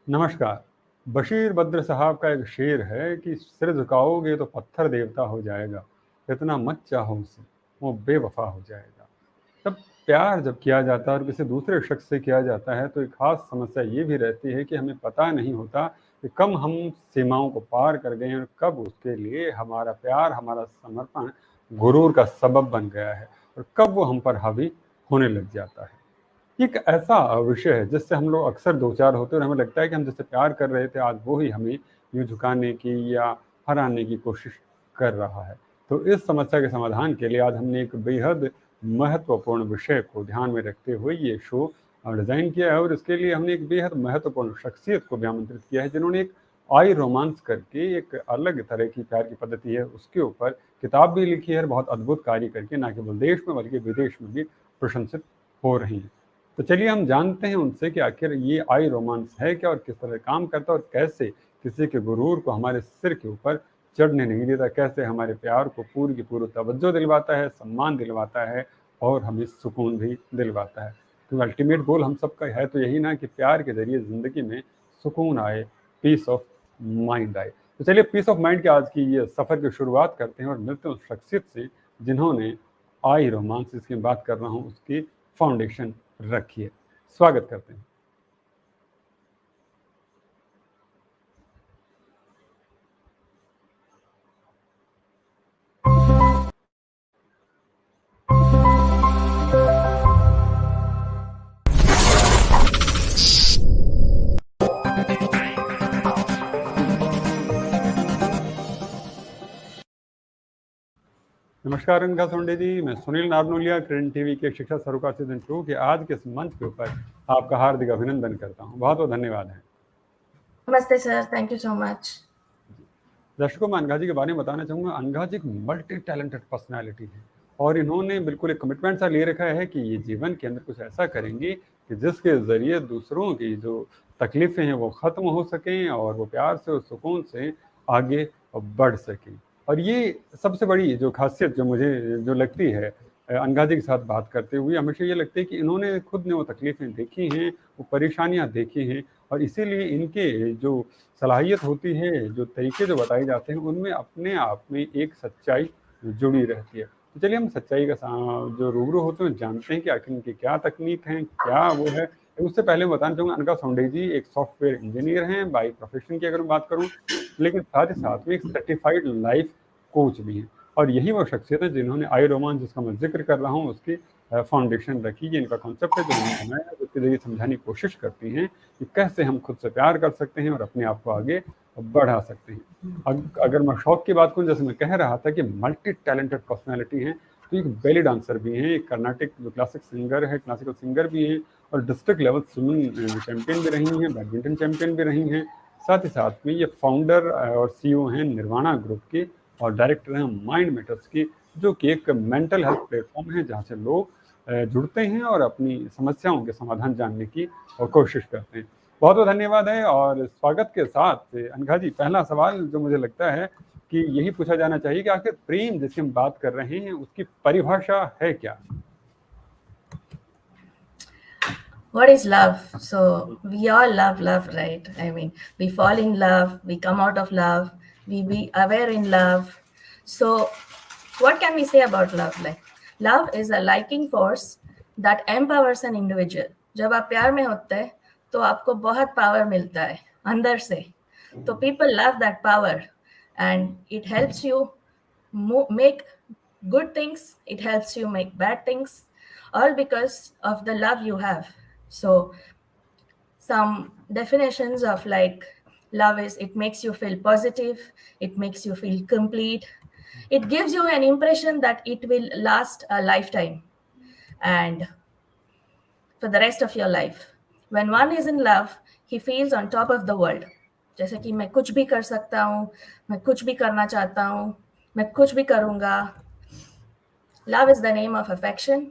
नमस्कार। बशीर बद्र साहब का एक शेर है कि सिर झुकाओगे तो पत्थर देवता हो जाएगा, इतना मत चाहो उसे, वो बेवफा हो जाएगा। तब प्यार जब किया जाता है और किसी दूसरे शख्स से किया जाता है तो एक खास समस्या ये भी रहती है कि हमें पता नहीं होता कि कब हम सीमाओं को पार कर गए हैं और कब उसके लिए हमारा प्यार, हमारा समर्पण गुरूर का सबब बन गया है और कब वो हम पर हावी होने लग जाता है। एक ऐसा विषय है जिससे हम लोग अक्सर दो चार होते हैं और हमें लगता है कि हम जिससे प्यार कर रहे थे आज वो ही हमें यूं झुकाने की या हराने की कोशिश कर रहा है। तो इस समस्या के समाधान के लिए आज हमने एक बेहद महत्वपूर्ण विषय को ध्यान में रखते हुए ये शो डिज़ाइन किया है और इसके लिए हमने एक बेहद महत्वपूर्ण शख्सियत को भी आमंत्रित किया है जिन्होंने एक आई रोमांस करके एक अलग तरह की प्यार की पद्धति है उसके ऊपर किताब भी लिखी है और बहुत अद्भुत कार्य करके न केवल देश में बल्कि विदेश में भी प्रशंसित हो रही है। तो चलिए हम जानते हैं उनसे कि आखिर ये आई रोमांस है क्या और किस तरह काम करता है और कैसे किसी के गुरूर को हमारे सिर के ऊपर चढ़ने नहीं देता, कैसे हमारे प्यार को पूरी की पूरी तवज्जो दिलवाता है, सम्मान दिलवाता है और हमें सुकून भी दिलवाता है। क्योंकि अल्टीमेट गोल हम सबका है तो यही ना कि प्यार के जरिए ज़िंदगी में सुकून आए, पीस ऑफ माइंड आए। तो चलिए पीस ऑफ माइंड के आज की ये सफ़र की शुरुआत करते हैं और मिलते हैं उस शख्सियत से जिन्होंने आई रोमांस जिसकी बात कर रहा हूँ उसकी फाउंडेशन रखी है। स्वागत करते हैं। नमस्कार अनघा सोंडे जी, मैं सुनील नारनोलिया किरण टीवी के शिक्षा सरोकार सीजन 2 के आज के इस मंच के ऊपर आपका हार्दिक अभिनंदन करता हूँ। बहुत बहुत धन्यवाद है। नमस्ते sir, thank you so much. दर्शकों मैं अनघा जी के बारे में बताना चाहूँगा। अनघा जी एक मल्टी टैलेंटेड पर्सनैलिटी है और इन्होंने बिल्कुल एक कमिटमेंट सा ले रखा है कि ये जीवन के अंदर कुछ ऐसा करेंगे कि जिसके ज़रिए दूसरों की जो तकलीफ़ें हैं वो ख़त्म हो सकें और वो प्यार से और सुकून से आगे बढ़ सकें। और ये सबसे बड़ी जो ख़ासियत जो मुझे जो लगती है अनघा जी के साथ बात करते हुए हमेशा ये लगता है कि इन्होंने खुद ने वो तकलीफ़ें देखी हैं, वो परेशानियाँ देखी हैं और इसीलिए इनके जो सलाहियत होती है, जो तरीके जो बताए जाते हैं उनमें अपने आप में एक सच्चाई जुड़ी रहती है। तो चलिए हम सच्चाई का जो रूबरू होते हैं जानते हैं कि आखिर इनकी क्या तकनीक है, क्या वो है। उससे पहले मैं बताना चाहूँगा अनघा सोंडे जी एक सॉफ्टवेयर इंजीनियर हैं बाय प्रोफेशन की अगर मैं बात करूँ, लेकिन साथ ही साथ में एक सर्टिफाइड लाइफ कोच भी हैं और यही वो शख्सियत है जिन्होंने आई रोमांस जिसका मैं ज़िक्र कर रहा हूँ उसकी फाउंडेशन रखी। ये इनका कॉन्सेप्ट है जो उन्होंने बनाया है, जिसके ज़रिए समझाने की कोशिश करती हैं कि कैसे हम खुद से प्यार कर सकते हैं और अपने आप को आगे बढ़ा सकते हैं। अगर मैं शौक की बात करूँ जैसे मैं कह रहा था कि मल्टी टैलेंटेड पर्सनैलिटी हैं, तो एक बेली डांसर भी हैं, एक कर्नाटिक जो क्लासिक सिंगर है, क्लासिकल सिंगर भी हैं और डिस्ट्रिक्ट लेवल स्विमिंग चैंपियन भी रही हैं, बैडमिंटन चैंपियन भी रही हैं। साथ ही साथ में ये फाउंडर और सीईओ हैं निर्वाणा ग्रुप की और डायरेक्टर हैं माइंड मैटर्स की, जो कि एक मेंटल हेल्थ प्लेटफॉर्म है जहाँ से लोग जुड़ते हैं और अपनी समस्याओं के समाधान जानने की कोशिश करते हैं। बहुत बहुत धन्यवाद है और स्वागत के साथ अनघा जी पहला सवाल जो मुझे लगता है कि यही पूछा जाना चाहिए कि आखिर प्रेम जिसकी हम बात कर रहे हैं उसकी परिभाषा है क्या? What is love? So we all love, right? I mean, we fall in love, we come out of love, we be aware in love. So what can we say about love? Like, love is a liking force that empowers an individual. जब आप प्यार में होते हैं तो आपको बहुत power मिलता है अंदर से. तो people love that power and it helps you make good things, it helps you make bad things, all because of the love you have. So some definitions of like love is it makes you feel positive, it makes you feel complete, it gives you an impression that it will last a lifetime and for the rest of your life. When one is in love, he feels on top of the world. जैसे कि मैं कुछ भी कर सकता हूँ, मैं कुछ भी करना चाहता हूँ, मैं कुछ भी करूँगा. Love is the name of affection,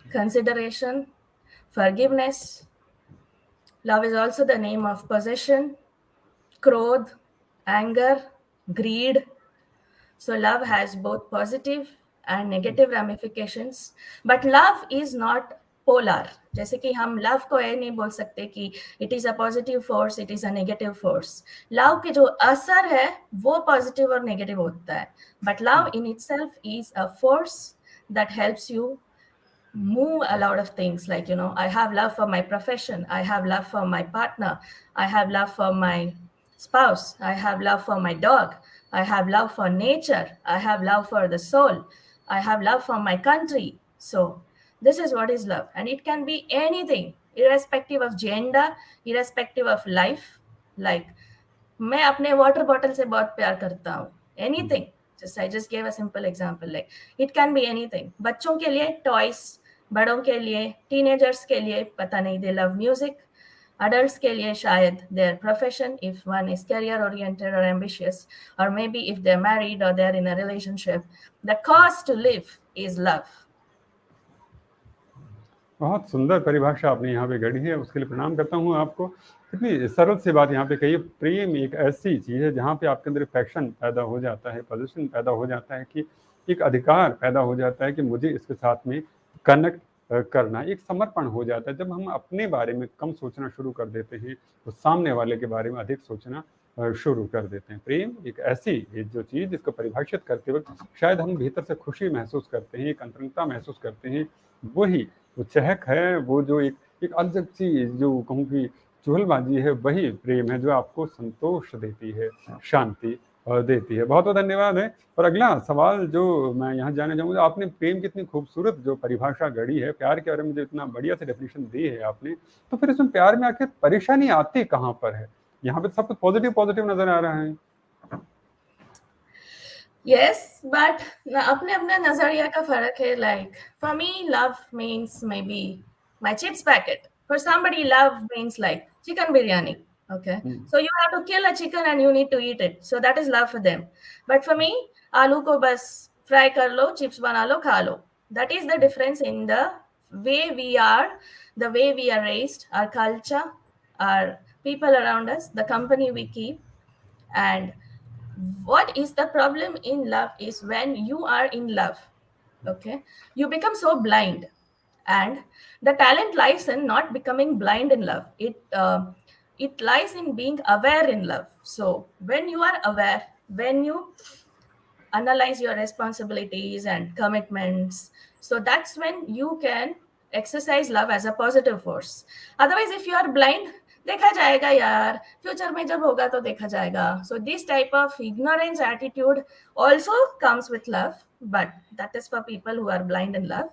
consideration, forgiveness. Love is also the name of possession, krodh, anger, greed. So love has both positive and negative ramifications. But love is not polar, जैसे कि हम love को ये नहीं बोल सकते कि it is a positive force, it is a negative force. Love के जो असर है वो पॉजिटिव और नेगेटिव होता है, but love in itself is a force that helps you move a lot of things. Like, you know, I have love for my profession, I have love for my partner, I have love for my spouse, I have love for my dog, I have love for nature, I have love for the soul, I have love for my country. So this is what is love, and it can be anything, irrespective of gender, irrespective of life. Like, मैं अपने water bottle से बहुत प्यार करता हूँ, anything, just I just gave a simple example, like it can be anything. बच्चों के लिए टॉयस, बड़ों के लिए, टीनेजर्स के लिए पता नहीं, दे लव म्यूजिक, adults के लिए शायद their profession if one is career oriented or ambitious, or maybe if they're married or they're in a relationship, the cause to live is love. बहुत सुंदर परिभाषा आपने यहाँ पे गढ़ी है, उसके लिए प्रणाम करता हूँ आपको। कितनी सरल सी बात यहाँ पे कही है। प्रेम एक ऐसी चीज़ है जहाँ पे आपके अंदर पैशन पैदा हो जाता है, पोजीशन पैदा हो जाता है, कि एक अधिकार पैदा हो जाता है कि मुझे इसके साथ में कनेक्ट करना, एक समर्पण हो जाता है। जब हम अपने बारे में कम सोचना शुरू कर देते हैं तो सामने वाले के बारे में अधिक सोचना शुरू कर देते हैं। प्रेम एक ऐसी जो चीज़ जिसको परिभाषित करते वक्त शायद हम भीतर से खुशी महसूस करते हैं, एक अंतरंगता महसूस करते हैं, वही वो चहक है, वो जो एक अजब सी जो कहूँ कि चुहलबाजी है, वही प्रेम है जो आपको संतोष देती है, शांति देती है। बहुत बहुत धन्यवाद है। और अगला सवाल जो मैं यहाँ जानना चाहूँगा, आपने प्रेम की इतनी खूबसूरत जो परिभाषा गढ़ी है, प्यार के बारे में जो इतना बढ़िया से डेफिनेशन दी है आपने, तो फिर इसमें प्यार में आखिर परेशानी आती कहाँ पर है? यहाँ पे सब कुछ पॉजिटिव पॉजिटिव नजर आ रहा है। Yes, but अपने अपने नजरिया का फर्क है. Like, for me, love means maybe my chips packet. For somebody, love means like chicken biryani. Okay, so you have to kill a chicken and you need to eat it. So that is love for them. But for me, आलू को बस fry कर लो, chips बना लो, खा लो. That is the difference in the way we are, the way we are raised, our culture, our people around us, the company we keep, and what is the problem in love is when you are in love, okay, you become so blind, and the talent lies in not becoming blind in love. It lies in being aware in love. So when you are aware, when you analyze your responsibilities and commitments, so that's when you can exercise love as a positive force. Otherwise, if you are blind, देखा जाएगा यार, future में जब होगा तो देखा जाएगा. So this type of ignorance attitude also comes with love, but that is for people who are blind in love.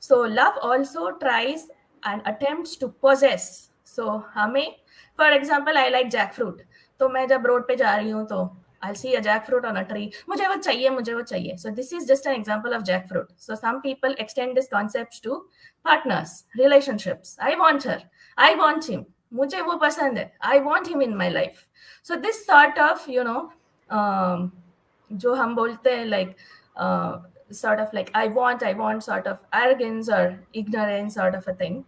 So love also tries and attempts to possess. So हमें, for example, I like jackfruit. तो मैं जब road पे जा रही हूँ तो I'll see a jackfruit on a tree. मुझे वो चाहिए, मुझे वो चाहिए. So this is just an example of jackfruit. So some people extend this concept to partners, relationships. I want her. I want him. मुझे वो पसंद है. I want him in my life. So this sort of, you know, जो हम बोलते हैं like sort of like I want sort of arrogance or ignorance sort of a thing.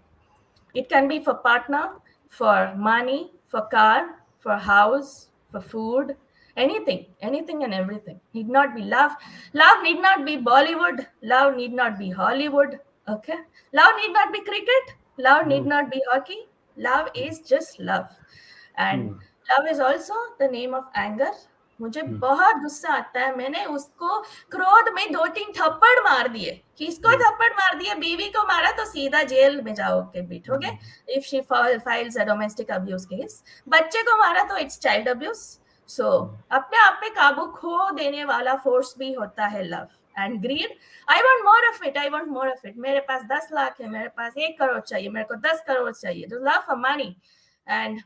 It can be for partner, for money, for car, for house, for food, anything and everything. Need not be love. Love need not be Bollywood. Love need not be Hollywood. Okay. Love need not be cricket. Love need not be hockey. Love is just love. And love is also the name of anger. मुझे बहुत गुस्सा आता है. मैंने उसको क्रोध में 2-3 थप्पड़ मार दिए. किसको थप्पड़ मार दिए? बीवी को मारा तो सीधा जेल में जाओगे, बैठोगे. If she files a domestic abuse case. बच्चे को मारा तो it's child abuse. So अपने आप पे काबू खो देने वाला फोर्स भी होता है love. And greed, I want more of it. I want more of it. मेरे पास 10 लाख है, मेरे पास 1 करोड़ चाहिए, मेरे को 10 करोड़ चाहिए. Just love for money. And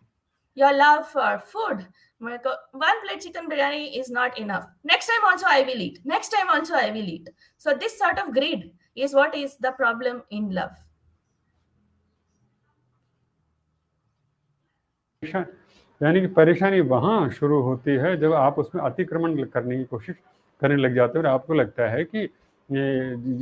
your love for food. One plate chicken biryani is not enough. Next time also I will eat. Next time also I will eat. So this sort of greed is what is the problem in love. यानी कि परेशानी वहाँ शुरू होती है जब आप उसमें अतिक्रमण करने की कोशिश करने लग जाते हो और आपको लगता है कि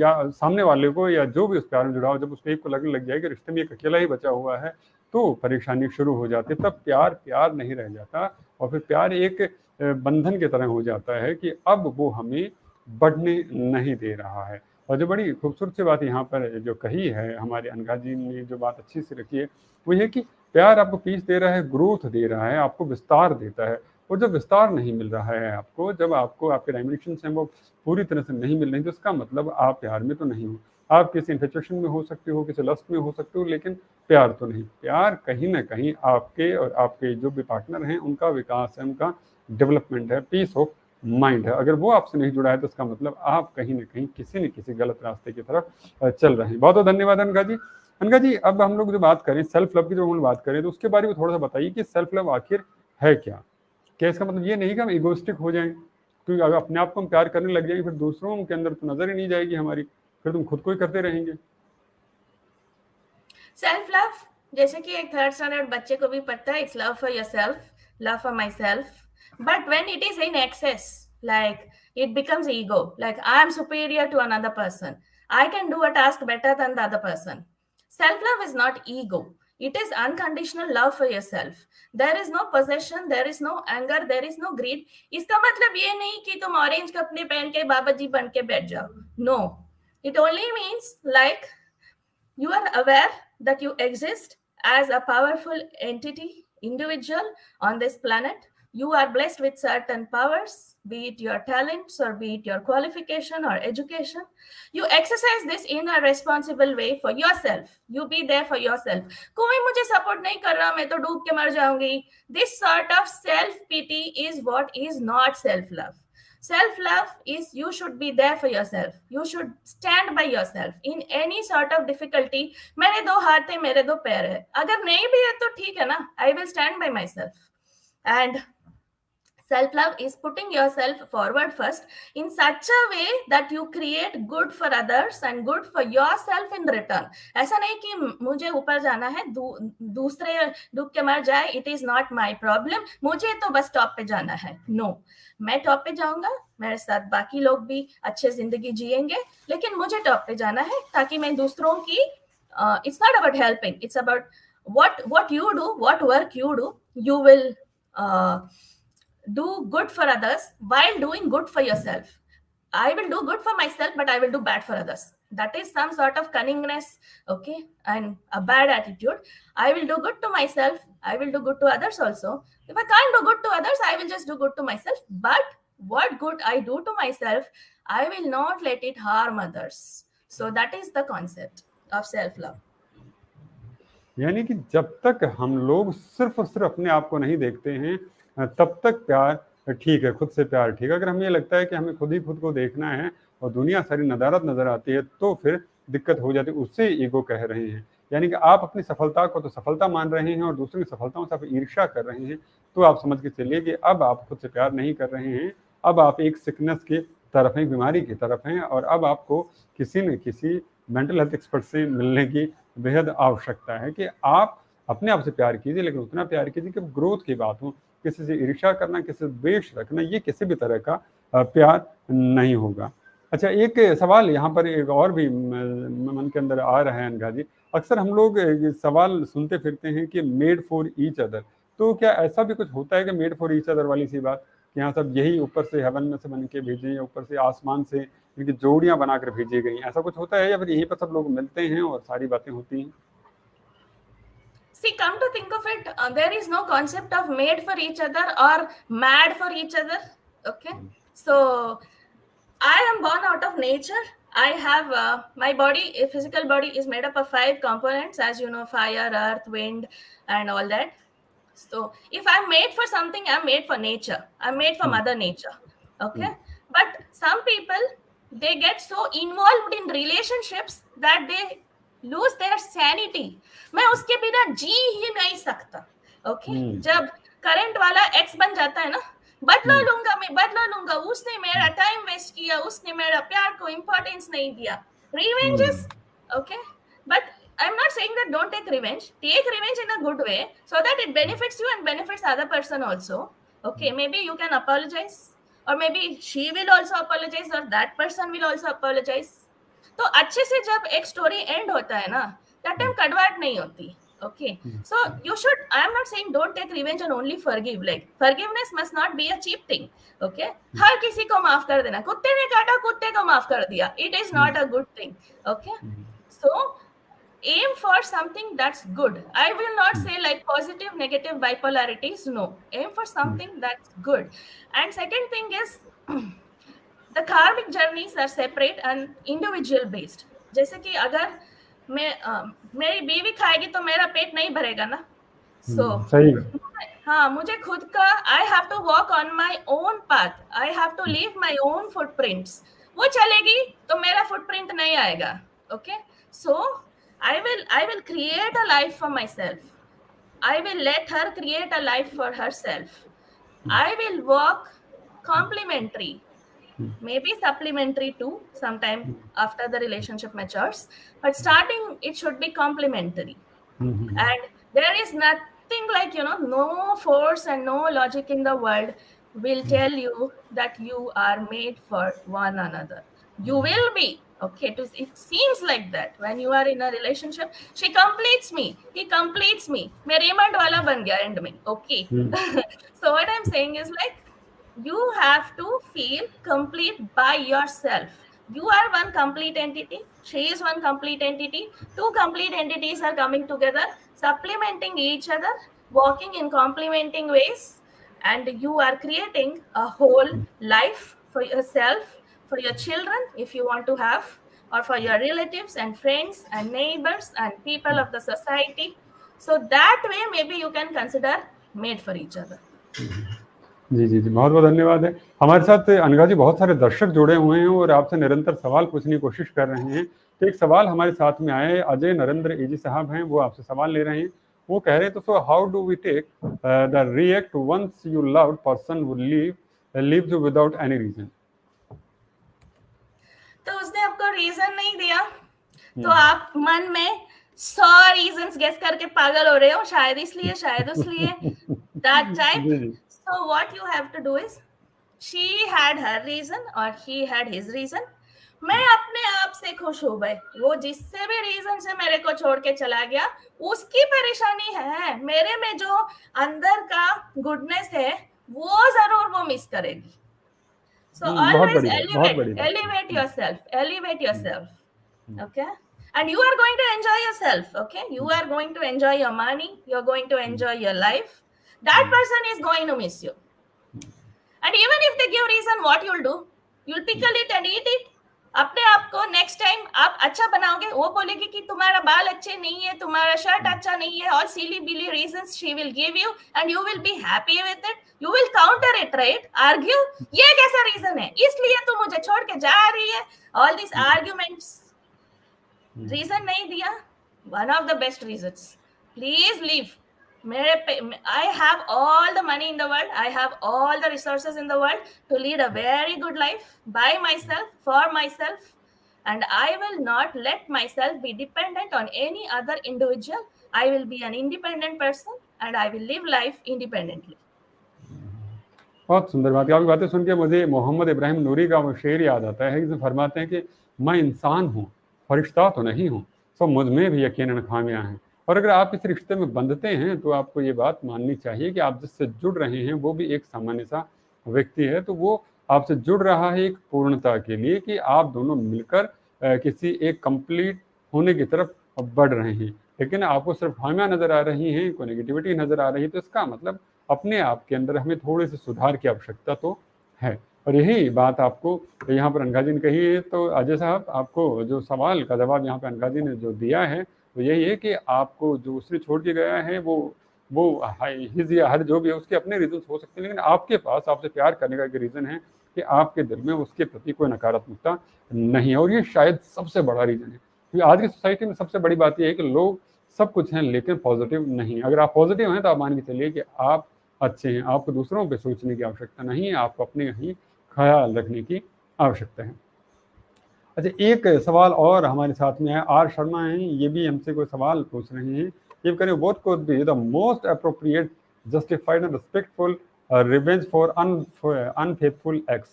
या सामने वाले को या जो भी उस प्यार में जुड़ा हो, जब उसको एक को लगने लग जाए कि रिश्ते में एक अकेला ही बचा हुआ है, तो परेशानी शुरू हो जाती है. तब प्यार प्यार नहीं रह जाता और फिर प्यार एक बंधन की तरह हो जाता है कि अब वो हमें बढ़ने नहीं दे रहा है. और जो बड़ी खूबसूरत सी बात यहाँ पर जो कही है हमारे अनघा जी ने, जो बात अच्छी सी रखी है, वो ये कि प्यार आपको पीस दे रहा है, ग्रोथ दे रहा है, आपको विस्तार देता है। और जब विस्तार नहीं मिल रहा है आपको, जब आपको आपके डायमेंशंस हैं वो पूरी तरह से नहीं मिल रही, तो इसका मतलब आप प्यार में तो नहीं हो। आप किसी इन्फेक्शन में हो सकते हो, किसी लस्ट में हो सकते हो, लेकिन प्यार तो नहीं। प्यार कहीं ना कहीं आपके और आपके जो भी पार्टनर हैं उनका विकास है, उनका डेवलपमेंट है, पीस ऑफ माइंड है। अगर वो आपसे नहीं जुड़ा है तो इसका मतलब आप कहीं ना कहीं किसी न किसी गलत रास्ते की तरफ चल रहे हैं। बहुत बहुत धन्यवाद अनघा जी। अनघा जी, अब हम लोग जो बात करें सेल्फ लव की, जो हम बात करें, तो उसके बारे में थोड़ा सा बताइए कि सेल्फ लव आखिर है क्या? क्या इसका मतलब ये नहीं कि हम इगोइस्टिक हो जाएं, क्योंकि अगर अपने आप को हम प्यार करने लग जाएंगे फिर दूसरों के अंदर तो नजर ही नहीं जाएगी हमारी, फिर तुम खुद को ही करते रहेंगे। सेल्फ लव, जैसे कि एक थर्ड स्टैंडर्ड बच्चे को भी पता है, it's love for yourself, love for my self. But when it is in excess, like it becomes ego, like I am superior to another person, I can do a task better than the other person. Self love is not ego, it is unconditional love for yourself. There is no possession, there is no anger, there is no greed. इसका मतलब ये नहीं कि तुम orange कपड़े पहन के बाबा जी बन के बैठ जाओ. No, it only means like you are aware that you exist as a powerful entity, individual on this planet. You are blessed with certain powers, be it your talents or be it your qualification or education. You exercise this in a responsible way for yourself. You be there for yourself. कोई मुझे support नहीं कर रहा, मैं तो डूब के मर जाऊंगी. This sort of self pity is what is not self love. Self love is you should be there for yourself, you should stand by yourself in any sort of difficulty. मेरे दो हाथ है, मेरे दो पैर है, अगर नहीं भी है तो ठीक है ना, I will stand by myself. And self love is putting yourself forward first in such a way that you create good for others and good for yourself in return. ऐसा नहीं कि मुझे ऊपर जाना है, दूसरे डूब के मर जाए, it is not my problem, मुझे तो बस टॉप पे जाना है. नो, मैं टॉप पे जाऊंगा, मेरे साथ बाकी लोग भी अच्छे जिंदगी जिएंगे, लेकिन मुझे टॉप पे जाना है ताकि मैं दूसरों की, it's not about helping, it's about what you do, what work you do, you will do good for others while doing good for yourself. I will do good for myself, but I will do bad for others. That is some sort of cunningness, okay, and a bad attitude. I will do good to myself, I will do good to others also. If I can't do good to others, I will just do good to myself. But what good I do to myself, I will not let it harm others. So that is the concept of self love. यानी कि जब तक हम लोग सिर्फ और सिर्फ अपने आप को नहीं देखते हैं, तब तक प्यार ठीक है, खुद से प्यार ठीक है। अगर हमें लगता है कि हमें खुद ही खुद को देखना है और दुनिया सारी नदारत नजर आती है, तो फिर दिक्कत हो जाती है, उससे ईगो कह रहे हैं। यानी कि आप अपनी सफलता को तो सफलता मान रहे हैं और दूसरों की सफलताओं से आप ईर्ष्या कर रहे हैं, तो आप समझ के चलिए कि अब आप खुद से प्यार नहीं कर रहे हैं, अब आप एक सिकनेस की तरफ हैं, बीमारी की तरफ हैं, और अब आपको किसी न किसी मेंटल हेल्थ एक्सपर्ट से मिलने की बेहद आवश्यकता है कि आप अपने आप से प्यार कीजिए, लेकिन उतना प्यार कीजिए कि ग्रोथ की बात हो। किसी से ईर्ष्या करना, किसी से द्वेष रखना, ये किसी भी तरह का प्यार नहीं होगा। अच्छा, एक सवाल यहाँ पर एक और भी मन के अंदर आ रहा है अनघा जी। अक्सर हम लोग सवाल सुनते फिरते हैं कि मेड फॉर ईच अदर, तो क्या ऐसा भी कुछ होता है कि मेड फॉर ईच अदर वाली सी बात, कि यहाँ सब यही ऊपर से हेवन में से बन के भेजे, या ऊपर से आसमान से इनकी जोड़ियां बनाकर भेजी गई, ऐसा कुछ होता है, या फिर यहीं पर सब लोग मिलते हैं और सारी बातें होती हैं? See, come to think of it, there is no concept of made for each other or mad for each other. Okay, so I am born out of nature. I have my body, a physical body, is made up of 5 components, as you know: fire, earth, wind, and all that. So, if I'm made for something, I'm made for nature. I'm made for Mother Nature. Okay, but some people, they get so involved in relationships that they lose their sanity. मैं उसके बिना जी ही नहीं सकता. Okay, जब current वाला x बन जाता है ना, बदला लूंगा, मैं बदला लूंगा, उसने मेरा टाइम वेस्ट किया, उसने मेरा प्यार को इंपॉर्टेंस नहीं दिया. Revenges, okay, but I'm not saying that don't take revenge. Take revenge in a good way so that it benefits you and benefits other person also. Okay, maybe you can apologize, or maybe she will also apologize, or that person will also apologize. तो अच्छे से जब एक story and होता है ना, that time कड़वाहट नहीं होती. Okay, so you should, I am not saying don't take revenge and only forgive. Like forgiveness must not be a cheap thing. Okay, हर किसी को माफ कर देना, कुत्ते ने काटा कुत्ते को माफ कर दिया, it is not a good thing. Okay, so aim for something that's good. I will not say like positive negative bipolarities, no, aim for something that's good. And second thing is the karmic journeys are separate and individual based. जैसे कि अगर मेरी बीवी खाएगी तो मेरा पेट नहीं भरेगा ना. So सही. हाँ, मुझे खुद का I have to walk on my own path. I have to leave my own footprints. वो चलेगी तो मेरा footprint नहीं आएगा. Okay, so I will create a life for myself. I will let her create a life for herself. I will walk complementary, maybe supplementary too sometime after the relationship matures, but starting it should be complementary. And there is nothing like, no force and no logic in the world will tell you that you are made for one another. You will be, okay, it seems like that when you are in a relationship. She completes me, he completes me, मैं Raymond वाला बन गया end में. Okay. So what I'm saying is like, you have to feel complete by yourself. You are one complete entity, she is one complete entity, two complete entities are coming together, supplementing each other, walking in complementing ways, and you are creating a whole life for yourself, for your children if you want to have, or for your relatives and friends and neighbors and people of the society. So that way maybe you can consider made for each other. जी जी जी, बहुत बहुत धन्यवाद है. हमारे साथ अनघा जी बहुत सारे दर्शक जुड़े हुए हैं और आपसे निरंतर सवाल पूछने की कोशिश कर रहे हैं. तो एक सवाल हमारे साथ में आए, अजय नरेंद्र एजी साहब हैं, वो आपसे सवाल ले रहे हैं. वो कह रहे हैं, तो so how do we take the react once you loved person would leave you without any reason. तो उसने आपको रीजन नहीं दिया तो आप मन में 100 रीजंस गेस करके पागल हो रहे हो, शायद इसलिए शायद उसलिए, that type. So what you have to do is, she had her reason or he had his reason. मैं अपने आप से खुश हूँ भाई, वो जिससे भी रीजन से मेरे को छोड़ के चला गया उसकी परेशानी है, मेरे में जो अंदर का गुडनेस है वो जरूर वो मिस करेगी. So always elevate yourself. Okay, and you are going to enjoy yourself. Okay, you are going to enjoy your money, you're going to enjoy your life. That person is going to miss you. And even if they give reason, what you'll do, you'll pickle it and eat it. अपने आप को next time आप अच्छा बनाओगे, वो बोलेगी कि तुम्हारा बाल अच्छे नहीं है, तुम्हारा शर्ट अच्छा नहीं है, और silly billy reasons she will give you and you will be happy with it. You will counter it, right? Argue, ये कैसा रीजन है, इसलिए तू मुझे छोड़ के जा रही है. ऑल दिस आर्ग्यूमेंट्स, रीजन नहीं दिया, one of the best reasons, please leave. I have all the money in the world, I have all the resources in the world to lead a very good life by myself, for myself, and I will not let myself be dependent on any other individual. I will be an independent person and I will live life independently. बहुत सुंदर बात है. आपकी बातें सुन के मुझे मोहम्मद इब्राहिम नूरी का वो शेर याद आता है, जिसमें फरमाते हैं कि मैं इंसान हूँ, फरिश्ता तो नहीं हूँ, सब मुझ में भी यकीनन खामियां हैं. और अगर आप इस रिश्ते में बंधते हैं तो आपको ये बात माननी चाहिए कि आप जिससे जुड़ रहे हैं वो भी एक सामान्य सा व्यक्ति है, तो वो आपसे जुड़ रहा है एक पूर्णता के लिए, कि आप दोनों मिलकर किसी एक कंप्लीट होने की तरफ बढ़ रहे हैं. लेकिन आपको सिर्फ खामियां नजर आ रही हैं, कोई नेगेटिविटी नजर आ रही है, तो इसका मतलब अपने आप के अंदर हमें थोड़े से सुधार की आवश्यकता तो है. और यही बात आपको यहाँ पर अनघा जी ने कही है. तो अजय साहब, आपको जो सवाल का जवाब यहाँ पर अनघा जी ने जो दिया है तो यही है कि आपको जो उसने छोड़ के गया है वो हिज या हर जो भी है उसके अपने रीजन हो सकते हैं, लेकिन आपके पास आपसे प्यार करने का एक रीज़न है कि आपके दिल में उसके प्रति कोई नकारात्मकता नहीं है. और ये शायद सबसे बड़ा रीज़न है, क्योंकि आज की सोसाइटी में सबसे बड़ी बात यह है कि लोग सब कुछ हैं लेकिन पॉजिटिव नहीं. अगर आप पॉजिटिव हैं तो आप मान के चलिए कि आप अच्छे हैं, आपको दूसरों पर सोचने की आवश्यकता नहीं है, आपको अपने ही ख्याल रखने की आवश्यकता है. अच्छा, एक सवाल और हमारे साथ में है, आर शर्मा हैं, ये भी हमसे कोई सवाल पूछ रहे हैं. ये करें, what could be the most appropriate justified and respectful revenge for unfaithful ex.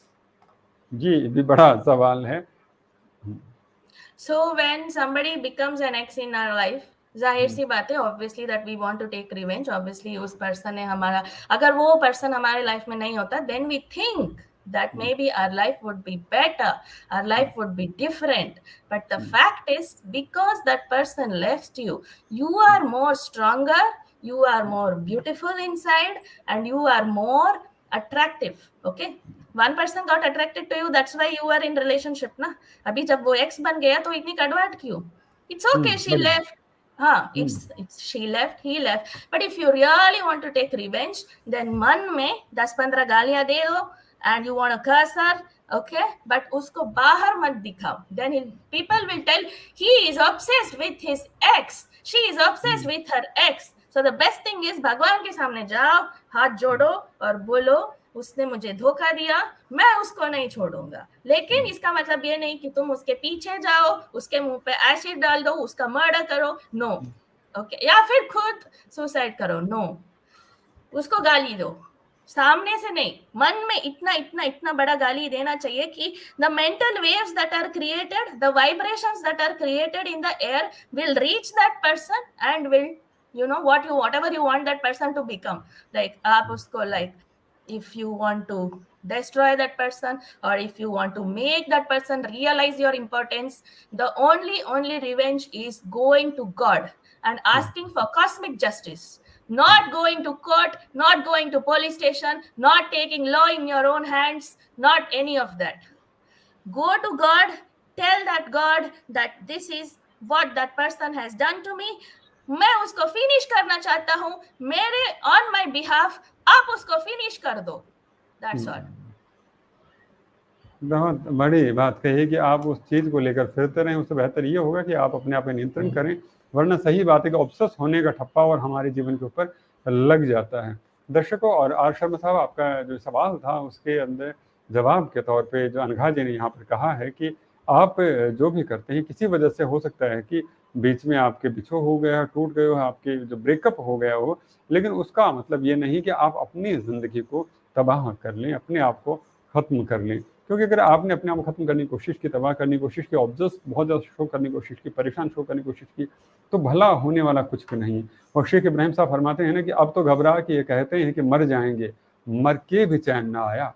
जी, भी बड़ा सवाल है. So when somebody becomes an ex in our life, जाहिर सी बात है, obviously that we want to take revenge. Obviously उस पर्सन ने हमारा, अगर वो पर्सन हमारे लाइफ में नहीं होता, then we think that maybe our life would be better, our life would be different. But the fact is, because that person left you, you are more stronger, you are more beautiful inside, and you are more attractive. Okay, one person got attracted to you, that's why you are in relationship ना। अभी जब वो ex बन गया तो इतनी कड़वाहट क्यों? It's okay, she बढ़िया। left. It's she left, he left. But if you really want to take revenge, then मन में 10-15 गालियां दे दो, and you want to curse her, okay? But उसको बाहर मत दिखाओ. Then people will tell he is obsessed with his ex, she is obsessed with her ex. So the best thing is भगवान के सामने जाओ, हाथ जोड़ो और बोलो उसने मुझे धोखा दिया, मैं उसको नहीं छोड़ूंगा। लेकिन इसका मतलब ये नहीं कि तुम उसके पीछे जाओ, उसके मुंह पे एसिड डाल दो, उसका मर्डर करो, नो। ओके, या फिर खुद सुसाइड करो, नो। उसको गाली दो, सामने से नहीं, मन में इतना इतना इतना बड़ा गाली देना चाहिए कि the mental waves that are created, the vibrations that are created in the air will reach that person and will, you know, whatever you want that person to become. Like आप उसको, like if you want to destroy that person, or if you want to make that person realize your importance, the only revenge is going to God and asking for cosmic justice. Not going to court, not going to police station, not taking law in your own hands, not any of that. Go to God, tell that God that this is what that person has done to me, मैं उसको finish करना चाहता हूं, मेरे on my behalf आप उसको finish कर दो। That's all. बहुत बड़ी बात कही कि आप उस चीज़ को लेकर फिरते रहें, उससे बेहतर ये होगा कि आप अपने आप पे नियंत्रण करें, वरना सही बात है कि ऑब्सेस होने का ठप्पा और हमारे जीवन के ऊपर लग जाता है। दर्शकों, और आर शर्मा साहब, आपका जो सवाल था उसके अंदर जवाब के तौर पे जो अनघा जी ने यहाँ पर कहा है कि आप जो भी करते हैं, किसी वजह से हो सकता है कि बीच में आपके बिछो हो गया, टूट गए हो, आपके जो ब्रेकअप हो गया हो, लेकिन उसका मतलब ये नहीं कि आप अपनी ज़िंदगी को तबाह कर लें, अपने आप को ख़त्म कर लें। क्योंकि अगर आपने अपने आप को ख़त्म करने की कोशिश की, तबाह करने की कोशिश की, ऑब्जेक्ट्स बहुत ज़्यादा शो करने की कोशिश की, परेशान शो करने की कोशिश की, तो भला होने वाला कुछ भी नहीं। और शेख इब्राहिम साहब फरमाते हैं ना कि अब तो घबरा के ये कहते हैं कि मर जाएंगे, मर के भी चैन ना आया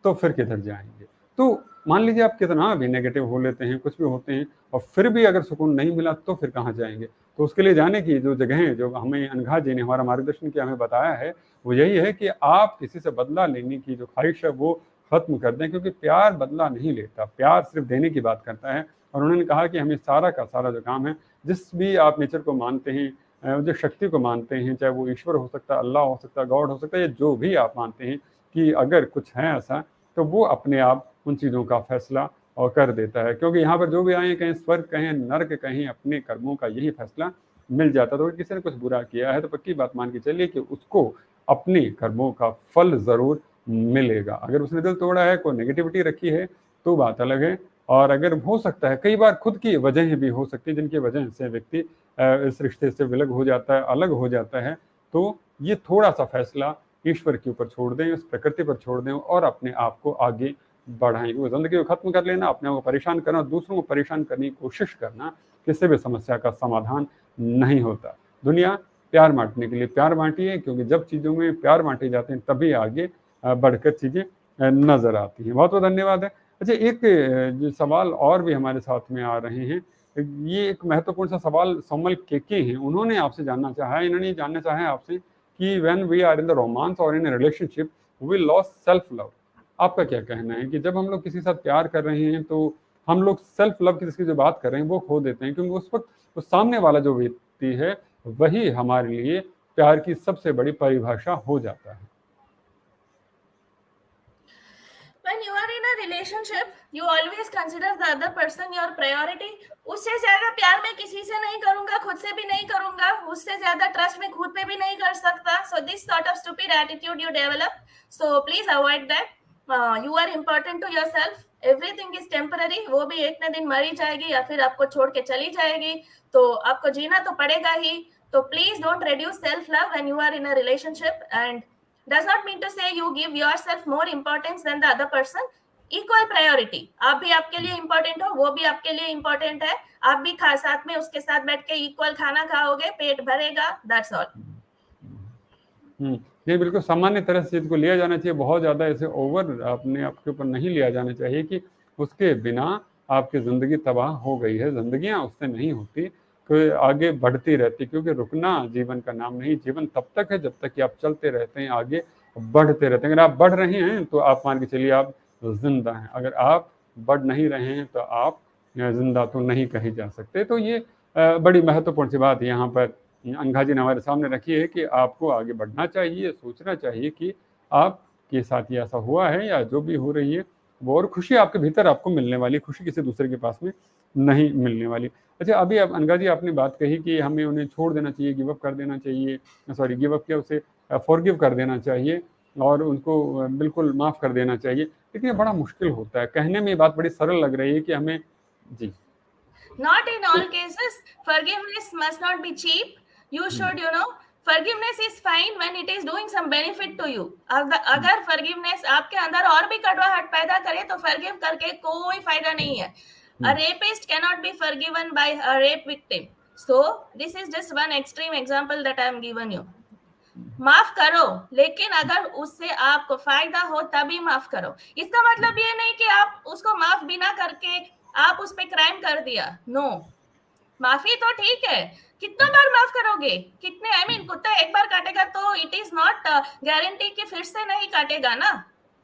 तो फिर किधर जाएंगे। तो मान लीजिए आप कितना भी नेगेटिव हो लेते हैं, कुछ भी होते हैं, और फिर भी अगर सुकून नहीं मिला तो फिर कहाँ जाएंगे। तो उसके लिए जाने की जो जगहें, जो हमें अनघा जी ने हमारा मार्गदर्शन किया, हमें बताया है, वो यही है कि आप किसी से बदला लेने की जो ख्वाहिश है वो खत्म कर दें, क्योंकि प्यार बदला नहीं लेता, प्यार सिर्फ देने की बात करता है। और उन्होंने कहा कि हमें सारा का सारा जो काम है, जिस भी आप नेचर को मानते हैं, जो शक्ति को मानते हैं, चाहे वो ईश्वर हो सकता है, अल्लाह हो सकता है, गॉड हो सकता है, या जो भी आप मानते हैं कि अगर कुछ है ऐसा, तो वो अपने आप उन चीज़ों का फैसला और कर देता है। क्योंकि यहाँ पर जो भी आए, कहीं स्वर्ग कहें नर्क कहें, अपने कर्मों का यही फैसला मिल जाता। तो किसी ने कुछ बुरा किया है तो पक्की बात मान के चलिए कि उसको अपने कर्मों का फल ज़रूर मिलेगा। अगर उसने दिल तोड़ा है, कोई नेगेटिविटी रखी है, तो बात अलग है। और अगर हो सकता है, कई बार खुद की वजह भी हो सकती है जिनकी वजह से व्यक्ति इस रिश्ते से विलग हो जाता है, अलग हो जाता है, तो ये थोड़ा सा फैसला ईश्वर के ऊपर छोड़ दें, उस प्रकृति पर छोड़ दें और अपने आप को आगे बढ़ाएं। वो ज़िंदगी को ख़त्म कर लेना, अपने आप को परेशान करना, दूसरों को परेशान करने की कोशिश करना किसी भी समस्या का समाधान नहीं होता। दुनिया प्यार बांटने के लिए प्यार बांटिए, क्योंकि जब चीज़ों में प्यार बांटे जाते हैं तभी आगे बढ़कर चीज़ें नज़र आती हैं। बहुत बहुत धन्यवाद है। अच्छा, एक जो सवाल और भी हमारे साथ में आ रहे हैं, ये एक महत्वपूर्ण सा सवाल सोमल केके हैं, उन्होंने आपसे जानना चाहा है, इन्होंने जानना चाहा है आपसे कि when we are in the romance और in a relationship we lose self love. आपका क्या कहना है कि जब हम लोग किसी के साथ प्यार कर रहे हैं तो हम लोग सेल्फ लव की जो बात कर रहे हैं वो खो देते हैं, क्योंकि उस वक्त उस सामने वाला जो व्यक्ति है वही हमारे लिए प्यार की सबसे बड़ी परिभाषा हो जाता है। When you are in a relationship, you always consider the other person your priority. उससे ज्यादा प्यार मैं किसी से नहीं करूंगा, खुद से भी नहीं करूंगा, उससे ज्यादा ट्रस्ट मैं खुद पे भी नहीं कर सकता. So this sort of stupid attitude you develop. So please avoid that. You are important to yourself. Everything is temporary. वो भी एक न दिन मरी जाएगी या फिर आपको छोड़ के चली जाएगी, तो आपको जीना तो पड़ेगा ही. तो please don't reduce self love when you are in a relationship, and does not mean to say you give yourself more importance than the other person. Equal priority, आप भी आपके लिए इंपॉर्टेंट हो, वो भी आपके लिए इंपॉर्टेंट है, आप भी खा साथ में उसके साथ बैठ के इक्वल खाना खाओगे, पेट भरेगा, दैट्स ऑल। ये बिल्कुल सामान्य तरह से चीज़ को लिया जाना चाहिए, बहुत ज़्यादा ऐसे ओवर अपने आपके ऊपर नहीं लिया जाना चाहिए कि उसके बिना आपकी ज़िंदगी तबाह हो गई है। ज़िंदगियाँ उससे नहीं होती, तो आगे बढ़ती रहती, क्योंकि रुकना जीवन का नाम नहीं। जीवन तब तक है जब तक कि आप चलते रहते हैं, आगे बढ़ते रहते हैं। अगर आप बढ़ रहे हैं तो आप मान के चलिए आप जिंदा हैं, अगर आप बढ़ नहीं रहे हैं तो आप जिंदा तो नहीं कहे जा सकते। तो ये बड़ी महत्वपूर्ण सी बात यहाँ पर अनघा जी ने हमारे सामने रखी है कि आपको आगे बढ़ना चाहिए, सोचना चाहिए कि आपके साथ ये ऐसा हुआ है या जो भी हो रही है वो, और खुशी आपके भीतर आपको मिलने वाली, खुशी किसी दूसरे के पास में नहीं मिलने वाली। अच्छा, अभी अब अनघा जी आपने बात कही कि हमें उन्हें छोड़ देना चाहिए, गिव अप कर देना चाहिए, सॉरी गिव अप किया, उसे फॉरगिव कर देना चाहिए और उनको बिल्कुल माफ़ कर देना चाहिए। लेकिन ये बड़ा मुश्किल होता है, कहने में ये बात बड़ी सरल लग रही है कि हमें जी। Not in all cases. Forgiveness must not be cheap. You should, forgiveness is fine when it is doing some benefit to you. अगर forgiveness आपके अंदर और भी कड़वाहट पैदा करे तो forgive करके कोई फायदा नहीं है. A rapist cannot be forgiven by a rape victim. So this is just one extreme example that I am given you. माफ करो, लेकिन अगर उससे आपको फायदा हो तभी माफ करो। इसका मतलब ये नहीं कि आप उसको माफ भी ना करके आप उस पे क्राइम कर दिया। नो, माफी तो ठीक है, कितना बार माफ करोगे, कितने कुत्ता एक बार काटेगा तो इट इज नॉट गारंटी कि फिर से नहीं काटेगा ना।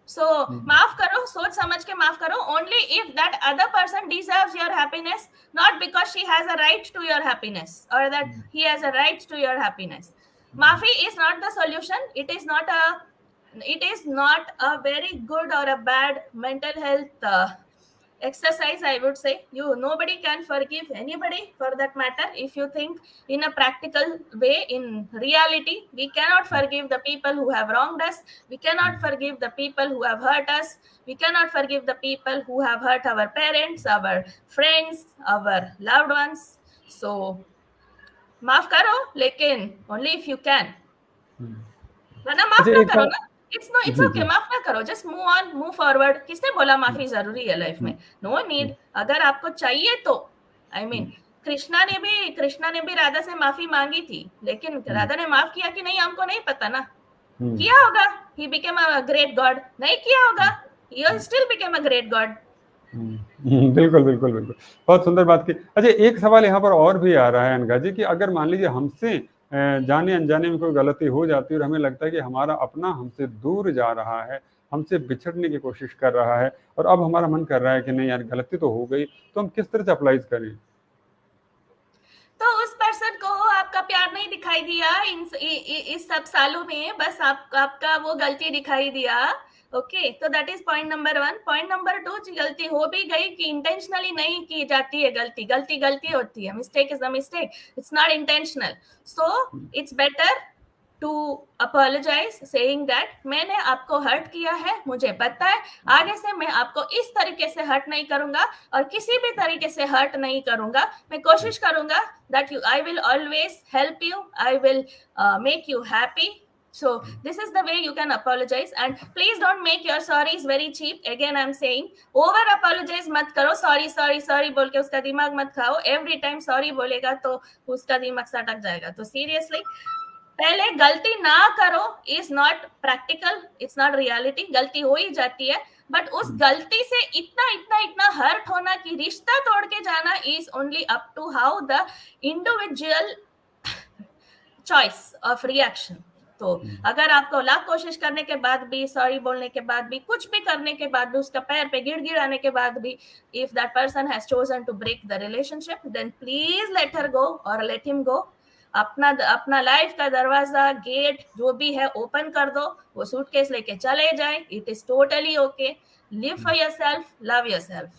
सो माफ करो, सोच समझ के माफ करो, only if that other person deserves your happiness, not because she has a right to your happiness और that he has a right to your happiness. Mafi is not the solution. It is not a very good or a bad mental health exercise, I would say. Nobody can forgive anybody for that matter. If you think in a practical way, in reality, we cannot forgive the people who have wronged us. We cannot forgive the people who have hurt us. We cannot forgive the people who have hurt our parents, our friends, our loved ones. So माफ करो, लेकिन only if you can, वरना माफ ना करो ना। It's okay, माफ ना करो, just move on, move forward. किसने बोला माफी जरूरी है लाइफ में? No need. अगर आपको चाहिए तो कृष्णा ने भी राधा से माफी मांगी थी, लेकिन राधा ने माफ किया कि नहीं हमको नहीं पता ना। किया होगा, he became a great God. नहीं किया होगा, he still became a great God. बिल्कुल बिल्कुल बिल्कुल, बहुत सुंदर बात की। अच्छा, एक सवाल यहाँ पर और भी आ रहा है अनघा जी कि अगर मान लीजिए हमसे जाने अनजाने में कोई गलती हो जाती है और हमें लगता है कि हमारा अपना हमसे दूर जा रहा है, हमसे बिछड़ने की कोशिश कर रहा है, और अब हमारा मन कर रहा है कि नहीं यार गलती तो हो गई, तो हम किस तरह से अप्लाइज करें? तो उस पर्सन को आपका प्यार नहीं दिखाई दिया इस सब सालों में, बस आपका वो गलती दिखाई दिया। ओके, तो that is point number 1। Point number 2, गलती हो भी गई कि इंटेंशनली नहीं की जाती है, गलती होती है, mistake is a mistake, it's not intentional. So it's better to apologise, saying that मैंने आपको हर्ट किया है, मुझे पता है, आगे से मैं आपको इस तरीके से हर्ट नहीं करूंगा और किसी भी तरीके से हर्ट नहीं करूंगा। मैं कोशिश करूंगा that I will always help you, I will make you happy. So this is the way you can apologize, and please don't make your sorries very cheap. Again I'm saying, over apologize मत करो, sorry बोल के उसका दिमाग मत खाओ। every time sorry बोलेगा तो उसका दिमाग सटक जाएगा। तो seriously पहले गलती ना करो is not practical, it's not reality. गलती हो ही जाती है, बट उस गलती से इतना हर्ट होना कि रिश्ता तोड़ के जाना is only up to how the individual choice of reaction. तो अगर आपको लाख कोशिश करने के बाद भी, सॉरी बोलने के बाद भी, कुछ भी करने के बाद भी, उसका पैर पे गिड़गिड़ाने के बाद भी, if that person has chosen to break the relationship, then please let her go और लेट हिम गो। अपना लाइफ का दरवाजा, गेट जो भी है ओपन कर दो, वो सूटकेस लेके चले जाए। It is totally okay. Live for yourself, love yourself.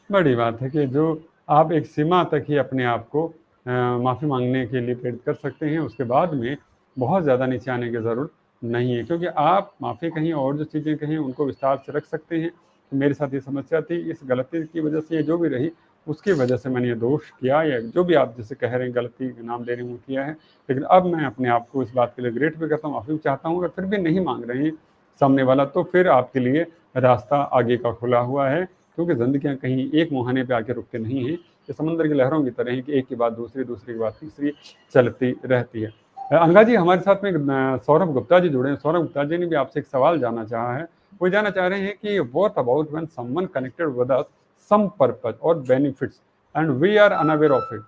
बड़ी बात है कि जो आप एक सीमा तक ही अपने आप को माफ़ी मांगने के लिए प्रेरित कर सकते हैं, उसके बाद में बहुत ज़्यादा नीचे आने की ज़रूरत नहीं है, क्योंकि आप माफ़ी कहीं और जो चीज़ें कहीं उनको विस्तार से रख सकते हैं। तो मेरे साथ ये समस्या थी, इस गलती की वजह से, जो भी रही उसकी वजह से मैंने ये दोष किया, या जो भी आप जैसे कह रहे हैं गलती नाम देने में किया है, लेकिन अब मैं अपने आप को इस बात के लिए ग्रेट भी करता हूँ, माफ़ी भी चाहता हूँ। अगर फिर भी नहीं मांग रहे हैं, सामने वाला, तो फिर आपके लिए रास्ता आगे का खुला हुआ है, क्योंकि ज़िंदगियाँ कहीं एक मुहाने पे आके रुकते नहीं हैं। ये समुद्र की लहरों की तरह है कि एक के बाद दूसरी, दूसरी के बाद तीसरी चलती रहती है। अनघा जी, हमारे साथ में सौरभ गुप्ता जी जुड़े हैं। सौरभ गुप्ता जी ने भी आपसे एक सवाल जानना चाहा है। वो जानना चाह रहे हैं कि what about when someone connected with us some purpose और benefits and we are unaware of it,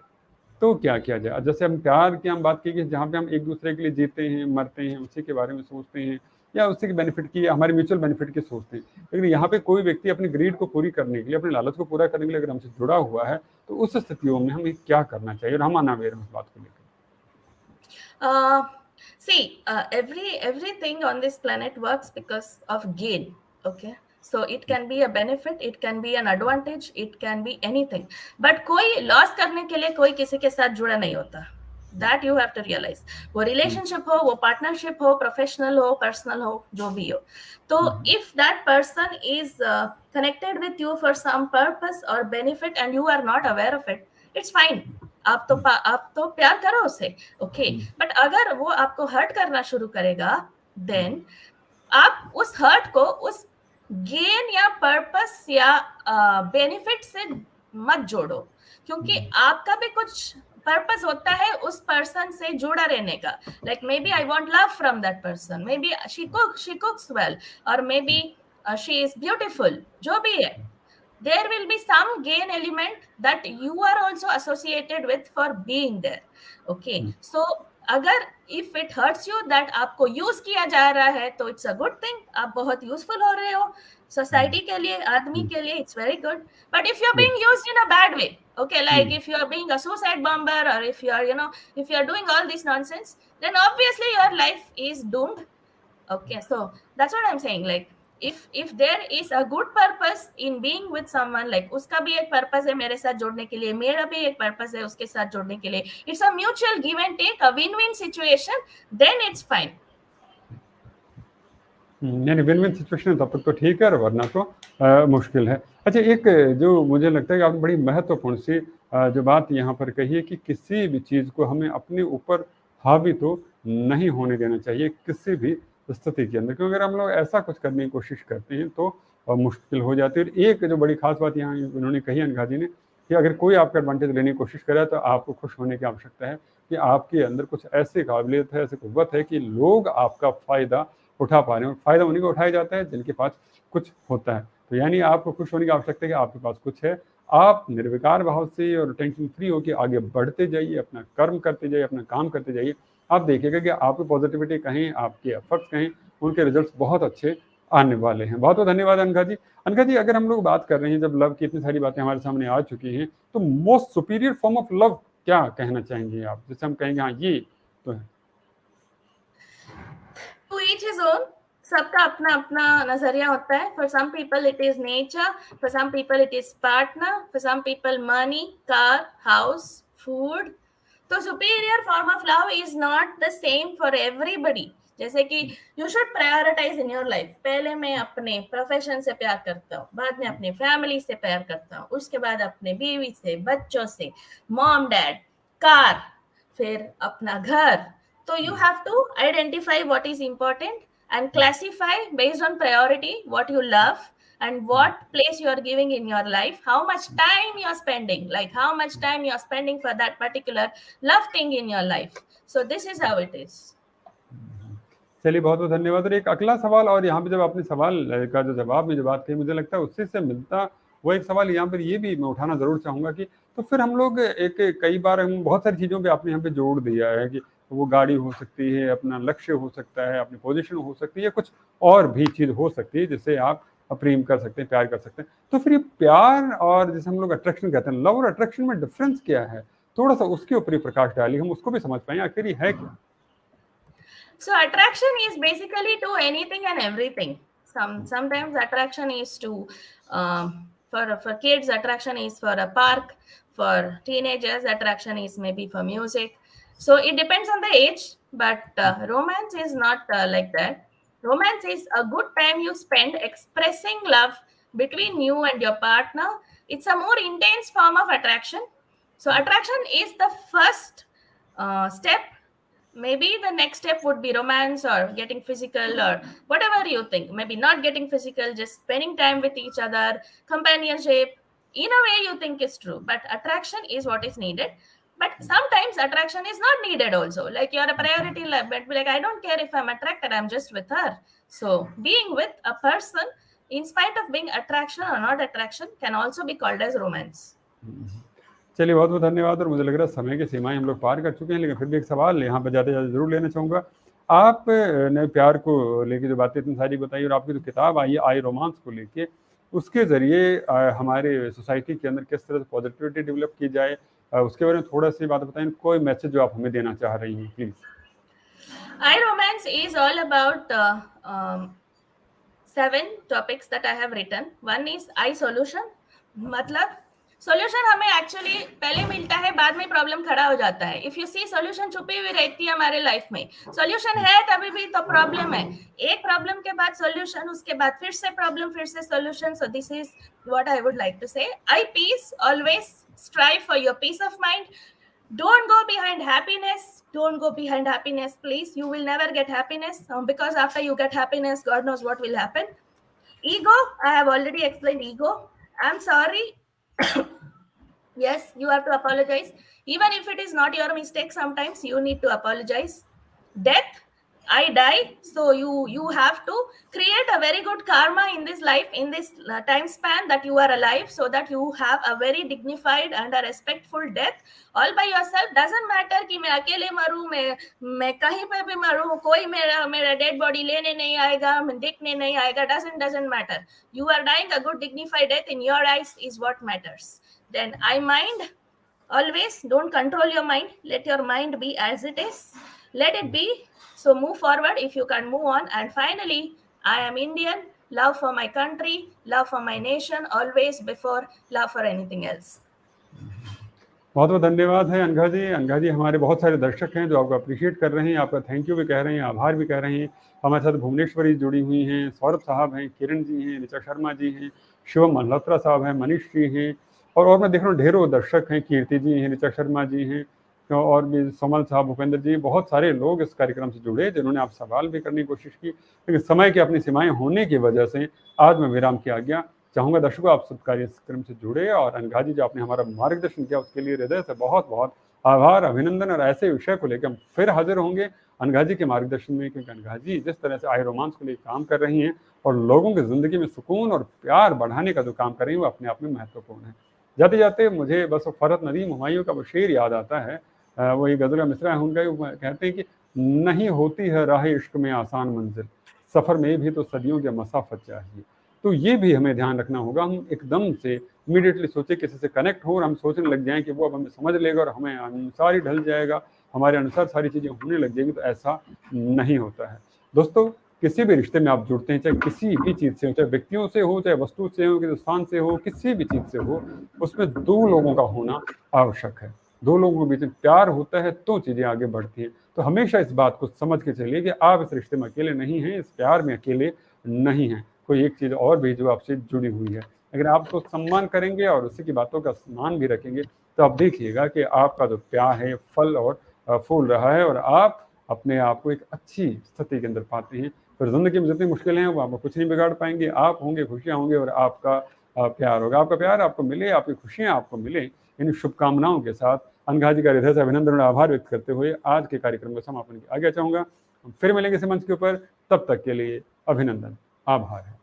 तो क्या किया जाए? जैसे हम प्यार की हम बात की कि जहाँ पे हम एक दूसरे के लिए जीते हैं, मरते हैं, उसी के बारे में सोचते हैं, या उसी के बेनिफिट की, हमारे म्यूचुअल बेनिफिट की सोचते हैं। लेकिन यहाँ पे कोई व्यक्ति अपनी ग्रीड को पूरी करने के लिए, अपने लालच को पूरा करने के लिए अगर हमसे जुड़ा हुआ है, तो उस स्थितियों में हमें क्या करना चाहिए और हम अनावेयर हैं उस बात को लेकर? See, everything on this planet works because of gain. Okay, so it can be a benefit, it can be an advantage, it can be anything. But कोई लॉस करने के लिए कोई किसी के साथ जुड़ा नहीं होता. That you have to realize. वो रिलेशनशिप हो, वो पार्टनरशिप हो, प्रोफेशनल हो, पर्सनल हो, जो भी हो. तो if that person is connected with you for some purpose or benefit and you are not aware of it, it's fine. आप तो प्यार करो उसे, ओके. बट अगर वो आपको हर्ट करना शुरू करेगा, देन आप उस हर्ट को उस गेन या पर्पस या बेनिफिट से मत जोड़ो, क्योंकि आपका भी कुछ पर्पस होता है उस पर्सन से जुड़ा रहने का. Like maybe I want love from that person, maybe she cooks well, और maybe she is beautiful, जो भी है. There will be some gain element that you are also associated with for being there. Okay, so अगर if it hurts you that आपको use किया जा रहा है, तो it's a good thing. आप बहुत यूजफुल हो रहे हो सोसाइटी के लिए, आदमी के लिए, it's very good. But if you're being used in a bad way, okay, like if you are being a suicide bomber, or if you are, if you are doing all this nonsense, then obviously your life is doomed. Okay, so that's what I'm saying. Like if there is a good purpose in being with someone, like उसका भी एक purpose है मेरे साथ जोड़ने के लिए, मेरा भी एक पर्पस है उसके साथ जोड़ने के लिए, it's a mutual give and take, a win-win situation, then it's fine. यानी विन विन सिचुएशन है तब तक तो ठीक है, वरना तो मुश्किल है. अच्छा, एक जो मुझे लगता है कि आपने बड़ी महत्वपूर्ण सी जो बात यहाँ पर कही है कि किसी भी चीज़ को हमें अपने ऊपर हावी तो नहीं होने देना चाहिए किसी भी स्थिति के अंदर, क्योंकि अगर हम लोग ऐसा कुछ करने की कोशिश करते हैं तो मुश्किल हो जाती है. और एक जो बड़ी खास बात यहाँ उन्होंने कही अनघा जी ने, कि अगर कोई आपका एडवांटेज लेने की कोशिश करे तो आपको खुश होने की आवश्यकता है कि आपके अंदर कुछ ऐसी काबिलियत है, ऐसी कुव्वत है कि लोग आपका फ़ायदा उठा पा रहे हैं. और फ़ायदा उन्हीं को उठाया जाता है जिनके पास कुछ होता है. तो यानी आपको खुश होने की आवश्यकता है कि आपके पास कुछ है. आप निर्विकार भाव से और टेंशन फ्री होकर आगे बढ़ते जाइए, अपना कर्म करते जाइए, अपना काम करते जाइए. आप देखिएगा कि आपकी पॉजिटिविटी कहें, आपके एफर्ट्स कहें, उनके रिजल्ट्स बहुत अच्छे आने वाले हैं. बहुत बहुत धन्यवाद अनघा जी. अनघा जी, अगर हम लोग बात कर रहे हैं, जब लव की इतनी सारी बातें हमारे सामने आ चुकी हैं, तो most superior form of love क्या कहना चाहेंगे आप, जिससे हम कहेंगे हाँ ये तो है? To each his own. सबका अपना अपना नजरिया होता है. For some people it is nature, for some people it is partner, for some people money, car, house, food. तो superior form of love is not the same for everybody. जैसे कि you should prioritize in your life. पहले मैं अपने profession से प्यार करता हूँ, बाद में अपने फैमिली से प्यार करता हूँ, उसके बाद अपने बीवी से, बच्चों से, मॉम डैड, कार, फिर अपना घर. So you have to identify what is important and classify based on priority what you love and what place you are giving in your life, how much time you are spending, like how much time you are spending for that particular love thing in your life. So this is how it is. चलिए, बहुत बहुत धन्यवाद. और एक अगला सवाल, और यहाँ पे जब आपने सवाल का जो जवाब में जो बात कही, मुझे लगता है उसी से मिलता वो एक सवाल यहाँ पर ये भी मैं उठाना ज़रूर चाहूँगा कि तो फिर हम लोग कई बार हम बहुत सारी चीज़ों पे आपने यहाँ पे जोड़ दिया है कि वो गाड़ी हो सकती है, अपना लक्ष्य हो सकता है, अपनी पोजीशन हो सकती है, या कुछ और भी चीज़ हो सकती है जिससे आप प्रेम कर सकते हैं, प्यार कर सकते हैं. तो फिर ये प्यार और जिसे हम लोग अट्रैक्शन कहते हैं, लव और अट्रैक्शन में डिफरेंस क्या है? थोड़ा-सा उसके ऊपर ही प्रकाश डालिए, हम उसको भी समझ पाएँ आखिर ये है क्या? So attraction is basically to anything and everything. Sometimes attraction is to for kids, attraction is for a park. For teenagers, attraction is maybe for music. So it depends on the age, but romance is not like that. Romance is a good time you spend expressing love between you and your partner. It's a more intense form of attraction. So attraction is the first step maybe the next step would be romance or getting physical or whatever you think. Maybe not getting physical, just spending time with each other, companionship. In a way you think is true, but attraction is what is needed. But sometimes attraction is not needed also, like you're a priority, but like I don't care if I'm attracted, I'm just with her. So being with a person in spite of being attraction or not attraction can also be called as romance. चलिए बहुत बहुत धन्यवाद। और मुझे लग रहा है समय की सीमाएं हम लोग पार कर चुके हैं, लेकिन फिर भी एक सवाल यहाँ पर जाते जाते जरूर लेना चाहूँगा। आप ने प्यार को लेके जो बातें इतनी सारी बताई, और आपकी जो किताब आई आई रोमांस को लेके, उसके जरिए हमारे सोसाइटी के अंदर किस तरह से पॉजिटिविटी डेवलप की जाए, उसके बारे में थोड़ा सी बात बताएं। कोई मैसेज जो आप हमें देना चाह रही हैं please. I romance is all about 7 topics that I have written. One is I solution, मतलब सोल्यूशन हमें एक्चुअली पहले मिलता है, बाद में प्रॉब्लम खड़ा हो जाता है। इफ यू सी सोल्यूशन छुपी हुई रहती है हमारे लाइफ में, सोल्यूशन है तभी भी तो प्रॉब्लम है। एक प्रॉब्लम के बाद सोल्यूशन, उसके बाद फिर से प्रॉब्लम, फिर से solution. So this is what I would like to say. I peace, always strive for your peace of mind. Don't go behind happiness. Don't go behind happiness, please. You will never get happiness, because after you get happiness, God knows what will happen. Ego, I have already explained ego. I'm sorry. Yes, you have to apologize. Even if it is not your mistake, sometimes you need to apologize. Death, I die. So you have to create a very good karma in this life, in this time span that you are alive, so that you have a very dignified and a respectful death all by yourself. Doesn't matter कि मैं अकेले मरूं, मैं कहीं पे भी मरूं, कोई मेरा डेड बॉडी लेने नहीं आएगा, देखने नहीं आएगा। doesn't matter. You are dying a good dignified death in your eyes is what matters. Then I mind, always don't control your mind. Let your mind be as it is. Let it be. So move forward if you can move on. And finally, I am Indian. Love for my country, love for my nation, always before love for anything else. बहुत बहुत धन्यवाद है अनघा जी। अनघा जी, हमारे बहुत सारे दर्शक हैं जो आपको अप्रिशिएट कर रहे हैं, आपका थैंक यू भी कह रहे हैं, आभार भी कह रहे हैं। हमारे साथ भुवनेश्वरी जुड़ी हुई हैं, सौरभ साहब हैं, किरण जी हैं, ऋचा शर्मा जी हैं, शिवम मल्होत्रा साहब हैं, मनीष जी हैं, और मैं देख रहा हूँ ढेरों दर्शक हैं, कीर्ति जी हैं, ऋचा शर्मा जी हैं, और भी सोमल साहब, भूपेंद्र जी, बहुत सारे लोग इस कार्यक्रम से जुड़े जिन्होंने आप सवाल भी करने की कोशिश की, लेकिन समय की अपनी सीमाएं होने की वजह से आज मैं विराम किया गया। चाहूँगा दर्शकों आप सब कार्यक्रम से जुड़े, और अनघा जी जो आपने हमारा मार्गदर्शन किया उसके लिए हृदय से बहुत बहुत आभार, अभिनंदन। और ऐसे विषय को लेकर हम फिर हाजिर होंगे अनघा जी के मार्गदर्शन में, क्योंकि अनघा जी जिस तरह से आई रोमांस को लेकर काम कर रही हैं और लोगों की जिंदगी में सुकून और प्यार बढ़ाने का जो काम कर रही हैं वो अपने आप में महत्वपूर्ण है। जाते जाते मुझे बस फरहत नदीम हुमायूं का वो शेर याद आता है, वही गजल मिसरा है उनका, कहते हैं कि नहीं होती है राह इश्क में आसान मंजिल, सफर में भी तो सदियों की मसाफत चाहिए। तो ये भी हमें ध्यान रखना होगा। हम एकदम से इमीडिएटली सोचे किसी से कनेक्ट हो और हम सोचने लग जाएं कि वो अब हमें समझ लेगा और हमें अनुसार ही ढल जाएगा, हमारे अनुसार सारी चीज़ें होने लग जाएंगी, तो ऐसा नहीं होता है। दोस्तों, किसी भी रिश्ते में आप जुड़ते हैं, चाहे किसी भी चीज़ से हो, चाहे व्यक्तियों से हो, चाहे वस्तु से हो, किसी स्थान से हो, किसी भी चीज़ से हो, उसमें 2 लोगों का होना आवश्यक है। 2 लोगों के बीच में प्यार होता है तो चीज़ें आगे बढ़ती हैं। तो हमेशा इस बात को समझ के चलिए कि आप इस रिश्ते में अकेले नहीं हैं, इस प्यार में अकेले नहीं हैं। कोई एक चीज़ और भी जो आपसे जुड़ी हुई है, अगर आप उसको सम्मान करेंगे और उसी की बातों का सम्मान भी रखेंगे, तो आप देखिएगा कि आपका जो प्यार है फल और फूल रहा है, और आप अपने आप को एक अच्छी स्थिति के अंदर पाते हैं। फिर ज़िंदगी में जितनी मुश्किलें हैं वो आपको कुछ नहीं बिगाड़ पाएंगे। आप होंगे, खुशियाँ होंगे, और आपका प्यार होगा। आपका प्यार आपको मिले, आपकी खुशियाँ आपको मिले, इन शुभकामनाओं के साथ अनघा जी का हृदय से अभिनंदन और आभार व्यक्त करते हुए आज के कार्यक्रम का समापन आगे चाहूँगा। हम फिर मिलेंगे इस मंच के ऊपर, तब तक के लिए अभिनंदन, आभार है।